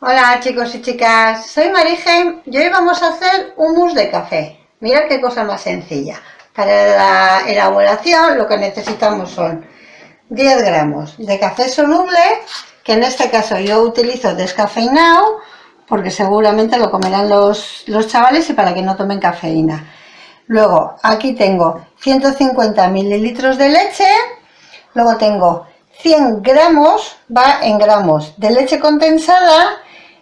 Hola chicos y chicas, soy Marije y hoy vamos a hacer hummus de café. Mirad qué cosa más sencilla. Para la elaboración lo que necesitamos son 10 gramos de café soluble, que en este caso yo utilizo descafeinado, porque seguramente lo comerán los chavales y para que no tomen cafeína. Luego aquí tengo 150 mililitros de leche, luego tengo 100 gramos, va en gramos, de leche condensada.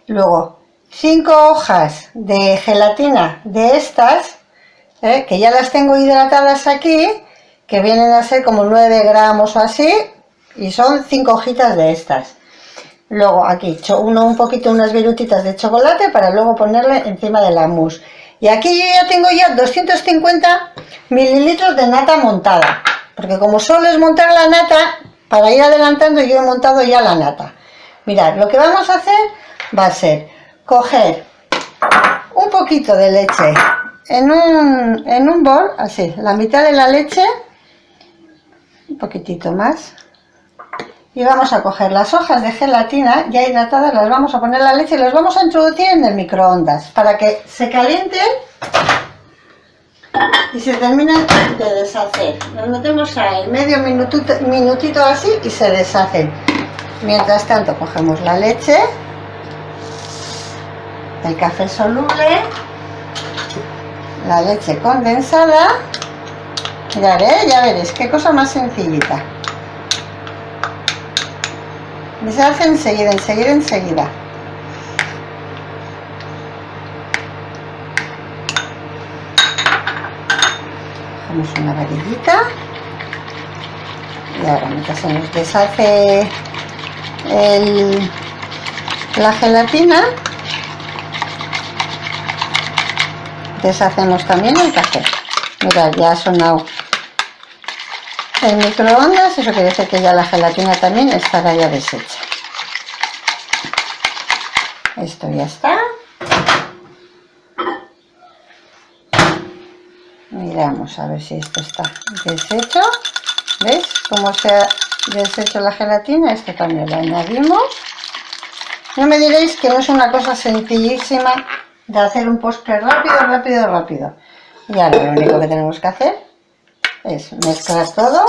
Luego 5 hojas de gelatina de estas, que ya las tengo hidratadas aquí, que vienen a ser como 9 gramos o así, y son 5 hojitas de estas. Luego aquí un poquito, unas virutitas de chocolate para luego ponerle encima de la mousse. Y aquí yo ya tengo 250 mililitros de nata montada, porque como solo es montar la nata, para ir adelantando yo he montado ya la nata. Mirad, lo que vamos a hacer va a ser coger un poquito de leche en un bol, así, la mitad de la leche, un poquitito más, y vamos a coger las hojas de gelatina ya hidratadas, las vamos a poner en la leche y las vamos a introducir en el microondas para que se calienten y se terminen de deshacer. Los metemos ahí medio minutito así y se deshacen. Mientras tanto cogemos la leche, el café soluble, la leche condensada. Mirad, ya veréis qué cosa más sencillita. Deshace enseguida. Cogemos una varillita y ahora mientras se nos deshace la gelatina, deshacemos también el café. Mirad, ya ha sonado el microondas, eso quiere decir que ya la gelatina también estará ya deshecha. Esto ya está. Miramos a ver si esto está deshecho. ¿Veis cómo se ha deshecho la gelatina? Esto también lo añadimos. No me diréis que no es una cosa sencillísima de hacer un postre rápido. Y ahora lo único que tenemos que hacer es mezclar todo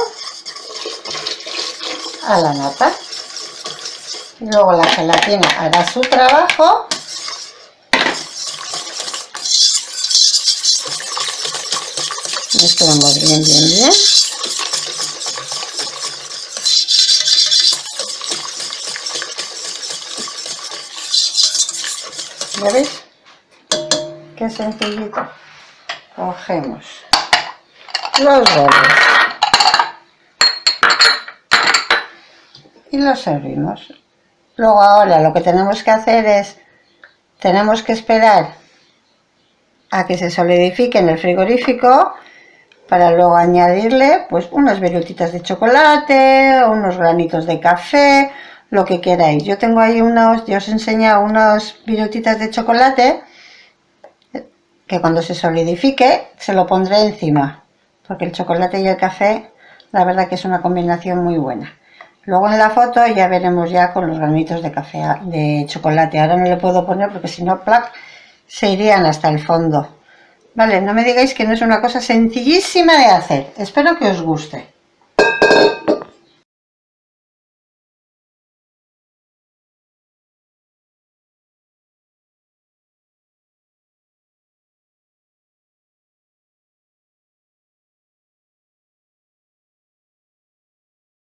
a la nata. Y luego la gelatina hará su trabajo. Mezclamos bien. ¿Ya veis? Qué sencillito. Cogemos los boles y los servimos. Luego ahora lo que tenemos que hacer es, tenemos que esperar a que se solidifique en el frigorífico para luego añadirle pues unas virutitas de chocolate o unos granitos de café, lo que queráis. Yo tengo ahí ya os he enseñado unas virutitas de chocolate que cuando se solidifique se lo pondré encima, porque el chocolate y el café la verdad que es una combinación muy buena. Luego en la foto ya veremos ya con los granitos de café, de chocolate. Ahora no le puedo poner porque si no se irían hasta el fondo. Vale, no me digáis que no es una cosa sencillísima de hacer. Espero que os guste.